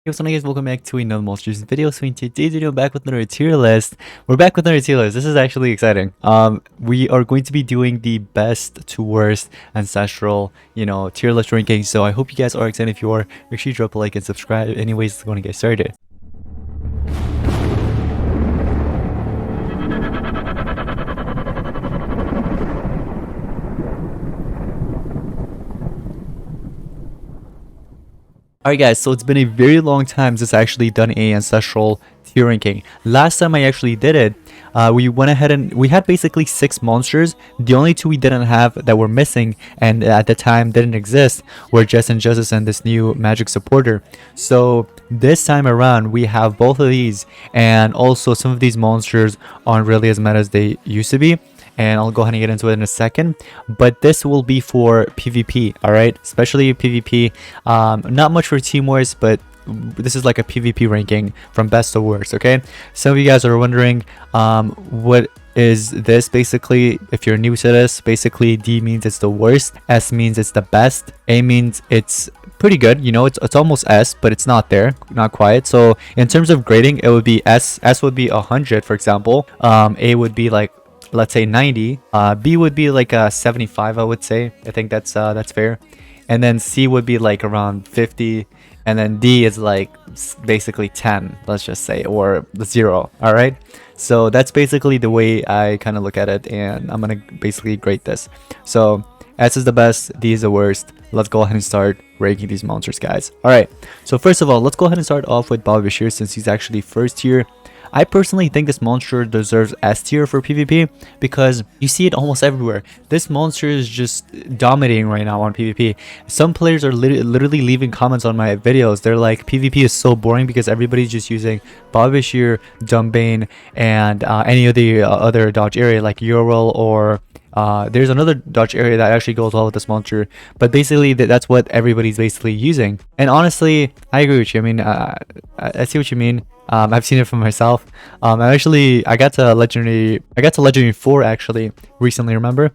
Hey, what's up guys, welcome back to another Monsters video. So in today's video, I'm back with another tier list. We're back with another tier list. This is actually exciting. We are going to be doing the best to worst ancestral, tier list ranking. So I hope you guys are excited. If you are, make sure you drop a like and subscribe. Anyways, let's go and get started. Alright guys, so it's been a very long time since I actually done a ancestral tier ranking. Last time I actually did it, we went ahead and we had basically 6 monsters. The only 2 we didn't have that were missing and at the time didn't exist were Just and Justice and this new magic supporter. So this time around we have both of these, and also some of these monsters aren't really as meta as they used to be. And I'll go ahead and get into it in a second, but this will be for PvP, all right, especially PvP. Not much for Team Wars, but this is like a PvP ranking from best to worst. Okay, some of you guys are wondering what is this. Basically, if you're new to this, basically D means it's the worst, S means it's the best, A means it's pretty good, it's almost S, but it's not there, not quite. So in terms of grading, it would be S would be 100, for example. A would be like, let's say 90. B would be like a 75, I would say. I think that's fair. And then C would be like around 50, and then D is like basically 10, let's just say, or 0. All right, so that's basically the way I kind of look at it, and I'm gonna basically grade this. So S is the best, D is the worst. Let's go ahead and start ranking these monsters, guys. All right, so first of all, let's go ahead and start off with Bobby Bashir, since he's actually first here. I personally think this monster deserves S tier for PvP because you see it almost everywhere. This monster is just dominating right now on PvP. Some players are literally leaving comments on my videos. They're like, PvP is so boring because everybody's just using Bobby Bashir, Dumbane, and any of the other dodge area like Ural, or there's another dodge area that actually goes well with this monster, but basically that's what everybody's basically using. And honestly, I agree with you. I mean, I see what you mean. I've seen it for myself. I got to legendary 4 actually recently, remember?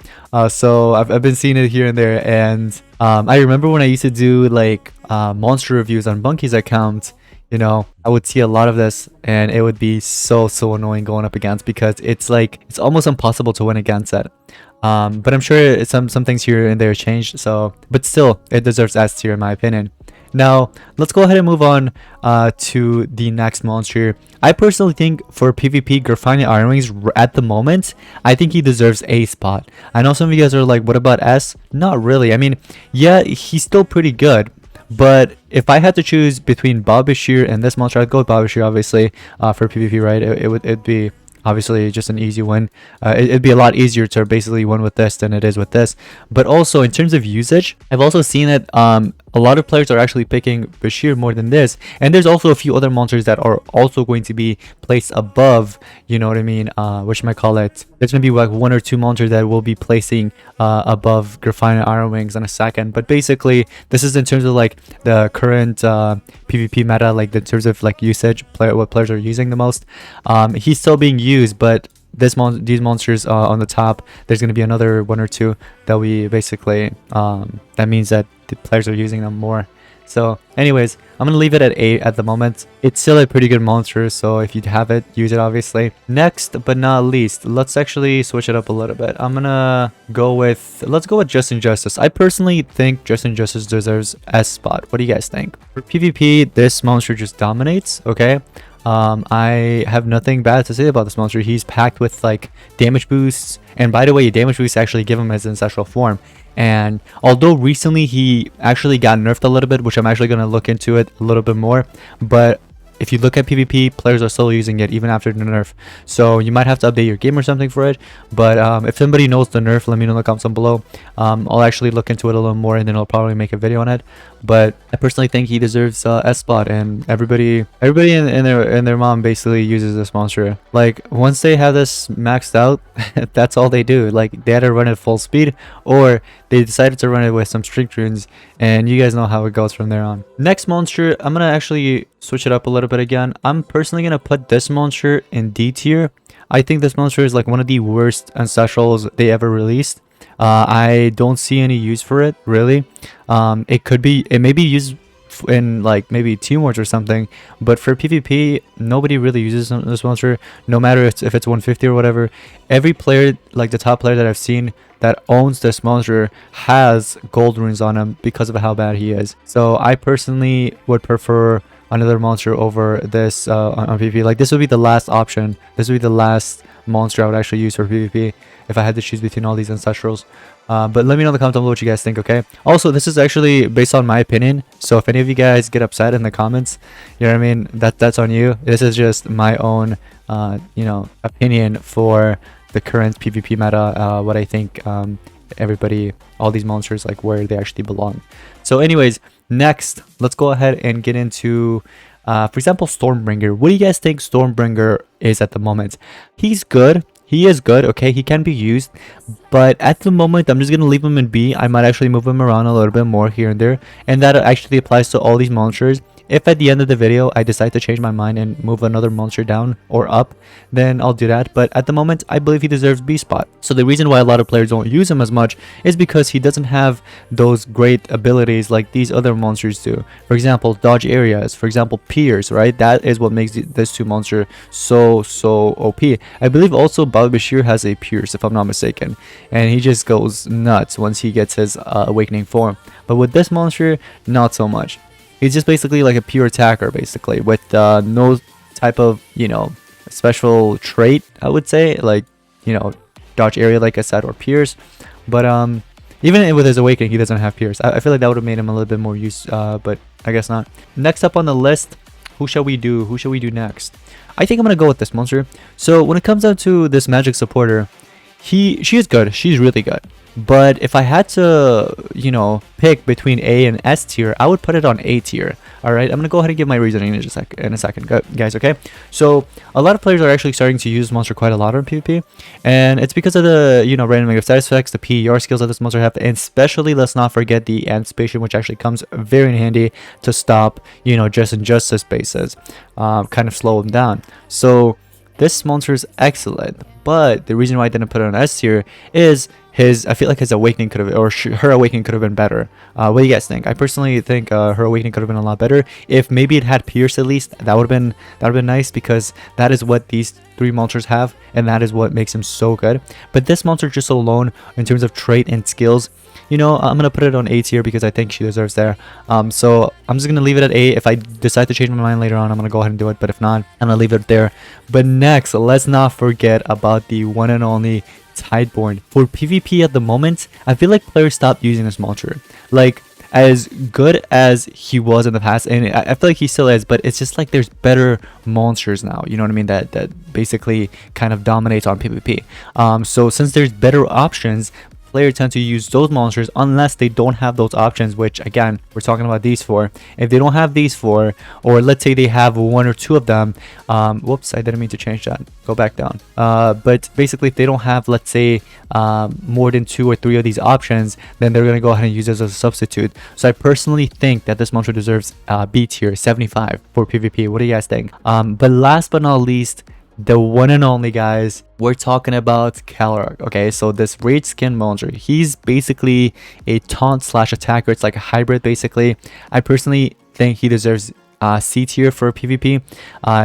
So I've been seeing it here and there, and I remember when I used to do like monster reviews on Bunky's account. I would see a lot of this, and it would be so annoying going up against, because it's almost impossible to win against it. But I'm sure some things here and there changed, so, but still it deserves S tier in my opinion. Now let's go ahead and move on to the next monster. I personally think for PvP, Grafania Iron Wings at the moment, I think he deserves A spot. I know some of you guys are like, what about S? Not really. I mean, yeah, he's still pretty good, but if I had to choose between Bob Bashir and this monster, I'd go with Bob Bashir, obviously, for PvP, right? It'd be obviously just an easy win. It'd be a lot easier to basically win with this than it is with this. But also in terms of usage, I've also seen that a lot of players are actually picking Bashir more than this, and there's also a few other monsters that are also going to be placed above, you know what I mean, which might call it, there's gonna be like 1 or 2 monsters that will be placing above Grafania Iron Wings in a second. But basically this is in terms of like the current PvP meta, like in terms of like usage, what players are using the most. He's still being used, but these monsters on the top, there's going to be another 1 or 2 that we basically that means that the players are using them more. So anyways, I'm gonna leave it at 8 at the moment. It's still a pretty good monster, so if you have it, use it obviously. Next but not least, let's actually switch it up a little bit. Let's go with Just and Justice. I personally think Just and Justice deserves S spot. What do you guys think? For PvP, this monster just dominates. Okay, I have nothing bad to say about this monster. He's packed with like damage boosts, and by the way, damage boosts actually give him his ancestral form. And although recently he actually got nerfed a little bit, which I'm actually going to look into it a little bit more, but if you look at PvP, players are still using it even after the nerf. So you might have to update your game or something for it. But if somebody knows the nerf, let me know in the comments down below. I'll actually look into it a little more, and then I'll probably make a video on it. But I personally think he deserves S spot, and everybody in their mom basically uses this monster. Like once they have this maxed out, that's all they do. Like they had to run it full speed, or they decided to run it with some strength runes, and you guys know how it goes from there on. Next monster, I'm gonna actually switch it up a little bit again. I'm personally gonna put this monster in D tier. I think this monster is like one of the worst ancestrals they ever released. I don't see any use for it really. It may be used in like maybe team wars or something, but for PvP, nobody really uses this monster. No matter if it's 150 or whatever, every player, like the top player that I've seen that owns this monster, has gold runes on him because of how bad he is. So I personally would prefer another monster over this on PvP. Like, this would be the last option. This would be the last monster I would actually use for PvP if I had to choose between all these ancestrals. But let me know in the comments below what you guys think, okay? Also, this is actually based on my opinion, so if any of you guys get upset in the comments, you know what I mean, that's on you. This is just my own you know, opinion for the current PvP meta, what I think everybody, all these monsters, like where they actually belong. So anyways, next, let's go ahead and get into for example, Stormbringer. What do you guys think Stormbringer is at the moment? He's good. He is good, okay? He can be used, but at the moment, I'm just going to leave him in B. I might actually move him around a little bit more here and there, and that actually applies to all these monsters. If at the end of the video I decide to change my mind and move another monster down or up, then I'll do that. But at the moment, I believe he deserves B spot. So the reason why a lot of players don't use him as much is because he doesn't have those great abilities like these other monsters do. For example, dodge areas. For example, Pierce, right? That is what makes this two monster so OP. I believe also Bashir has a Pierce, if I'm not mistaken, and he just goes nuts once he gets his awakening form. But with this monster, not so much. He's just basically like a pure attacker, basically, with no type of, you know, special trait, I would say, like, you know, dodge area, like I said, or Pierce. But even with his awakening, he doesn't have Pierce. I feel like that would have made him a little bit more use, but I guess not. Next up on the list, who shall we do? Who shall we do next? I think I'm gonna go with this monster. So when it comes down to this magic supporter, she is good. She's really good. But if I had to, you know, pick between A and S tier, I would put it on A tier. All right, I'm gonna go ahead and give my reasoning in a second, guys. Okay, so a lot of players are actually starting to use monster quite a lot on PvP, and it's because of the, you know, random negative status effects, the PER skills that this monster have, and especially let's not forget the anticipation, which actually comes very handy to stop, you know, just injustice bases, kind of slow them down. So this monster is excellent, but the reason why I didn't put it on S tier is I feel like his awakening could have, or her awakening could have been better. What do you guys think? I personally think her awakening could have been a lot better. If maybe it had Pierce at least, that would have been nice, because that is what these three monsters have, and that is what makes him so good. But this monster just alone, in terms of trait and skills, you know, I'm gonna put it on A tier because I think she deserves there. So I'm just gonna leave it at A. If I decide to change my mind later on, I'm gonna go ahead and do it. But if not, I'm gonna leave it there. But next, let's not forget about the one and only Tideborn. For PvP at the moment, I feel like players stopped using this monster. Like, as good as he was in the past, and I feel like he still is, but it's just like there's better monsters now, you know what I mean, that basically kind of dominates on PvP. So since there's better options, players tend to use those monsters unless they don't have those options, which again, we're talking about these four. If they don't have these four, or let's say they have one or two of them, whoops, I didn't mean to change that, go back down. But basically, if they don't have, let's say, more than 2 or 3 of these options, then they're going to go ahead and use this as a substitute. So I personally think that this monster deserves B tier, 75 for PvP. What do you guys think? But last but not least, the one and only, guys, we're talking about Calarok. Okay, so this rage skin monster, he's basically a taunt slash attacker. It's like a hybrid, basically. I personally think he deserves C tier for PvP.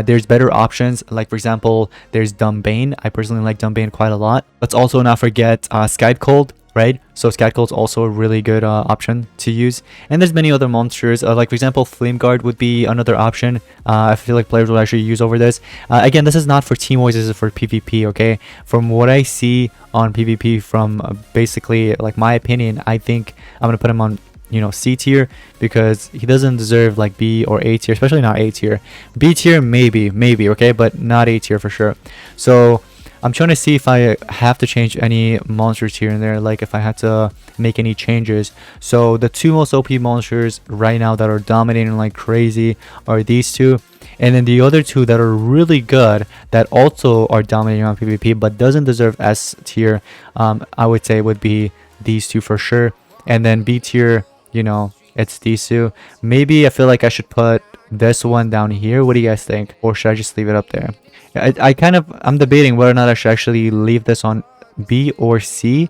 There's better options, like for example, there's Dumbane. I personally like Dumbane quite a lot. Let's also not forget Skype Cold, right? So Skype Cold is also a really good option to use. And there's many other monsters, like for example, Flame Guard would be another option. I feel like players will actually use over this. Again, this is not for team wars, this is for PvP, okay? From what I see on PvP, from basically like my opinion, I think I'm gonna put him on, you know, C tier, because he doesn't deserve like B or A tier, especially not A tier. B tier maybe, okay, but not A tier for sure. So I'm trying to see if I have to change any monsters here and there, like if I had to make any changes. So the two most OP monsters right now that are dominating like crazy are these two, and then the other two that are really good that also are dominating on PvP but doesn't deserve S tier, I would say would be these two for sure. And then B tier, you know, it's these two. Maybe I feel like I should put this one down here. What do you guys think? Or should I just leave it up there? I'm debating whether or not I should actually leave this on B or C,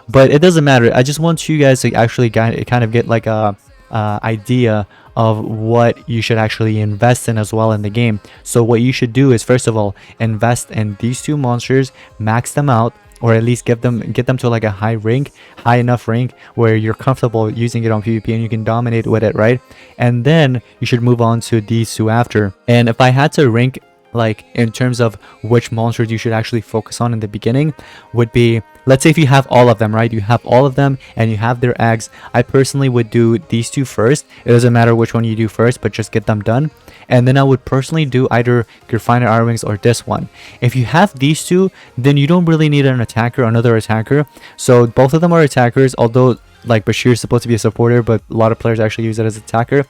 but it doesn't matter. I just want you guys to actually kind of get like a idea of what you should actually invest in as well in the game. So what you should do is, first of all, invest in these two monsters, max them out, or at least get them to like a high enough rank where you're comfortable using it on PvP and you can dominate with it, right? And then you should move on to these two after. And if I had to rank like in terms of which monsters you should actually focus on in the beginning, would be, let's say if you have all of them, right? You have all of them and you have their eggs. I personally would do these two first. It doesn't matter which one you do first, but just get them done. And then I would personally do either Grafiner Iron Wings or this one. If you have these two, then you don't really need another attacker. So both of them are attackers, although like Bashir is supposed to be a supporter, but a lot of players actually use it as an attacker.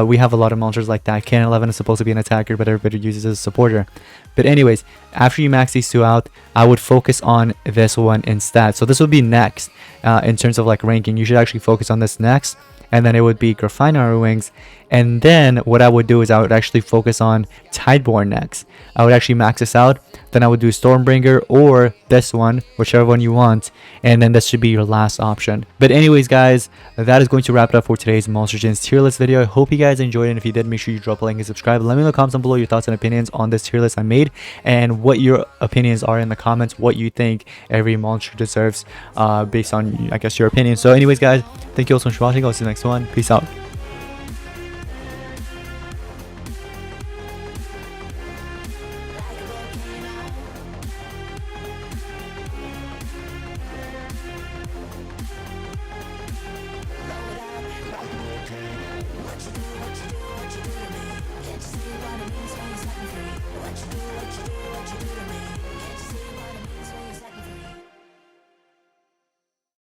We have a lot of monsters like that. Can 11 is supposed to be an attacker, but everybody uses it as a supporter. But anyways, after you max these two out, I would focus on this one instead. So this would be next in terms of like ranking. You should actually focus on this next. And then it would be Grafiner Wings. And then what I would do is I would actually focus on Tideborn next. I would actually max this out. Then I would do Stormbringer or this one, whichever one you want. And then this should be your last option. But anyways, guys, that is going to wrap it up for today's Monster Gens tier list video. I hope you guys enjoyed it. And if you did, make sure you drop a like and subscribe. Let me know in the comments down below your thoughts and opinions on this tier list I made. And what your opinions are in the comments. What you think every monster deserves based on, I guess, your opinion. So anyways, guys, thank you all so much for watching. I'll see you next one. Peace out.